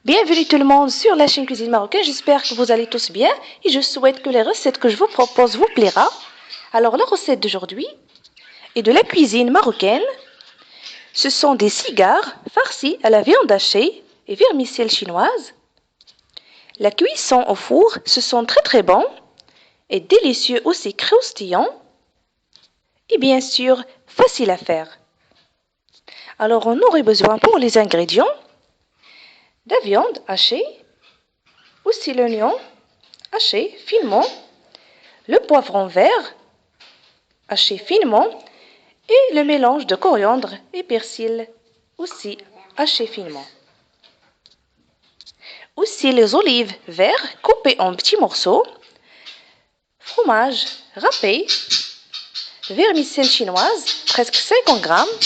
Bienvenue tout le monde sur la chaîne Cuisine Marocaine. J'espère que vous allez tous bien et je souhaite que les recettes que je vous propose vous plaira. Alors la recette d'aujourd'hui est de la cuisine marocaine. Ce sont des cigares farcis à la viande hachée et vermicelle chinoise. La cuisson au four, ce sont très bons et délicieux, aussi croustillants et bien sûr facile à faire. Alors on aurait besoin pour les ingrédients de la viande hachée, aussi l'oignon haché finement, le poivron vert haché finement et le mélange de coriandre et persil aussi haché finement. Aussi les olives vertes coupées en petits morceaux, fromage râpé, vermicelle chinoise presque 50 grammes,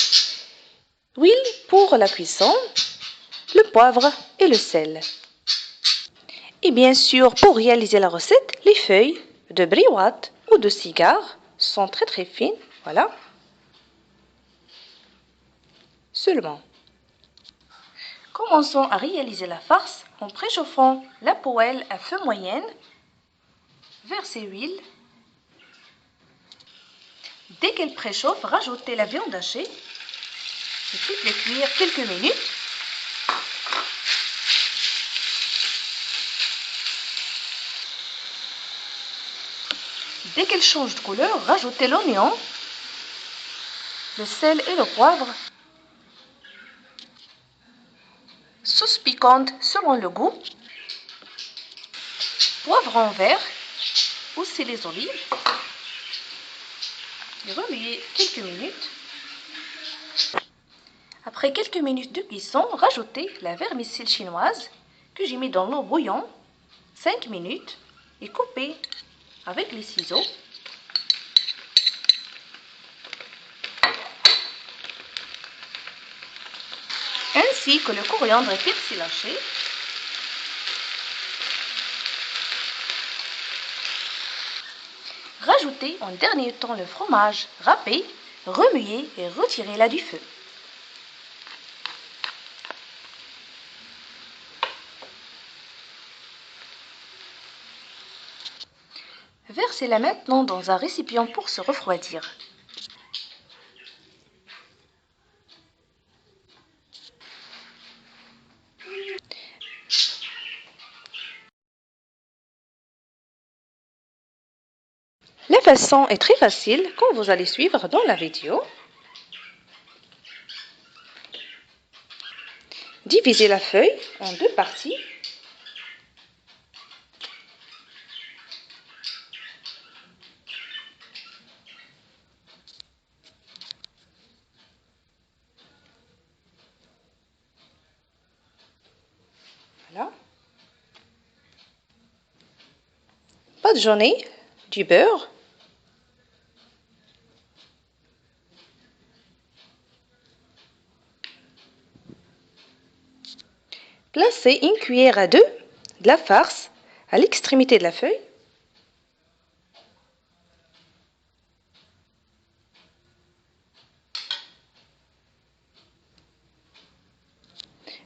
huile pour la cuisson, le poivre et le sel. Et bien sûr, pour réaliser la recette, les feuilles de briouate ou de cigare sont très fines, voilà. Seulement. Commençons à réaliser la farce en préchauffant la poêle à feu moyen. Versez l'huile. Dès qu'elle préchauffe, rajoutez la viande hachée et faites-la cuire quelques minutes. Dès qu'elle change de couleur, rajoutez l'oignon, le sel et le poivre. Sauce piquante selon le goût. Poivron vert, aussi les olives. Et remuez quelques minutes. Après quelques minutes de cuisson, rajoutez la vermicelle chinoise que j'ai mis dans l'eau bouillante 5 minutes et coupez avec les ciseaux. Ainsi que le coriandre et persil haché. Rajoutez en dernier temps le fromage râpé, remuez et retirez-la du feu. Versez-la maintenant dans un récipient pour se refroidir. La façon est très facile, comme vous allez suivre dans la vidéo. Divisez la feuille en deux parties. Voilà. Badigeonnez du beurre. Placez une cuillère à deux de la farce à l'extrémité de la feuille.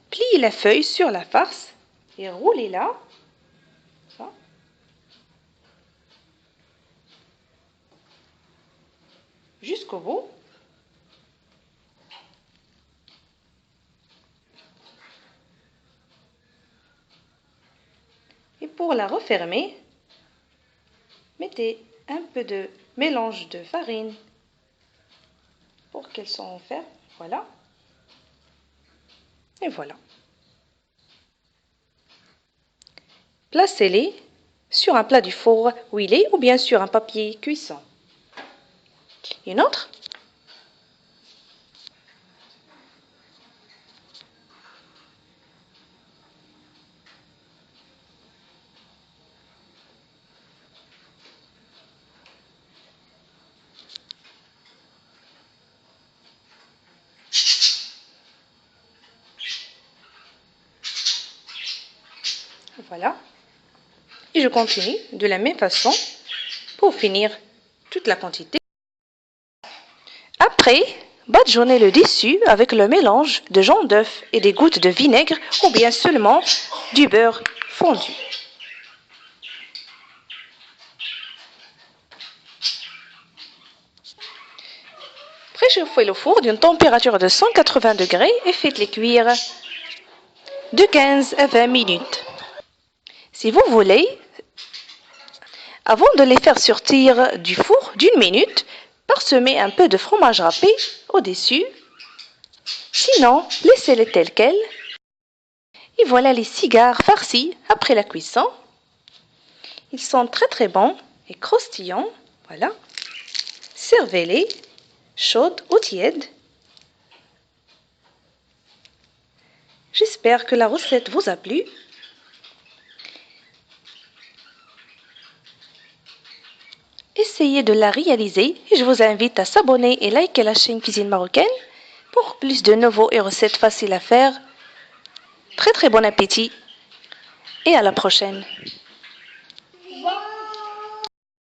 Pliez la feuille sur la farce et roulez-la jusqu'au bout. Et pour la refermer, mettez un peu de mélange de farine pour qu'elles soient fermes. Voilà. Et voilà. Placez-les sur un plat du four huilé ou bien sur un papier cuisson. Une autre. Voilà. Et je continue de la même façon pour finir toute la quantité. Après, Badigeonnez le dessus avec le mélange de jaune d'œuf et des gouttes de vinaigre ou bien seulement du beurre fondu. Préchauffez le four d'une température de 180 degrés et faites-les cuire de 15 à 20 minutes. Si vous voulez, avant de les faire sortir du four d'une minute, parsemez un peu de fromage râpé au-dessus. Sinon, laissez-les tels quels. Et voilà les cigares farcis après la cuisson. Ils sont très bons et croustillants. Voilà. Servez-les chaudes ou tièdes. J'espère que la recette vous a plu. Essayez de la réaliser et je vous invite à s'abonner et liker la chaîne Cuisine Marocaine pour plus de nouveaux et recettes faciles à faire. Très bon appétit et à la prochaine.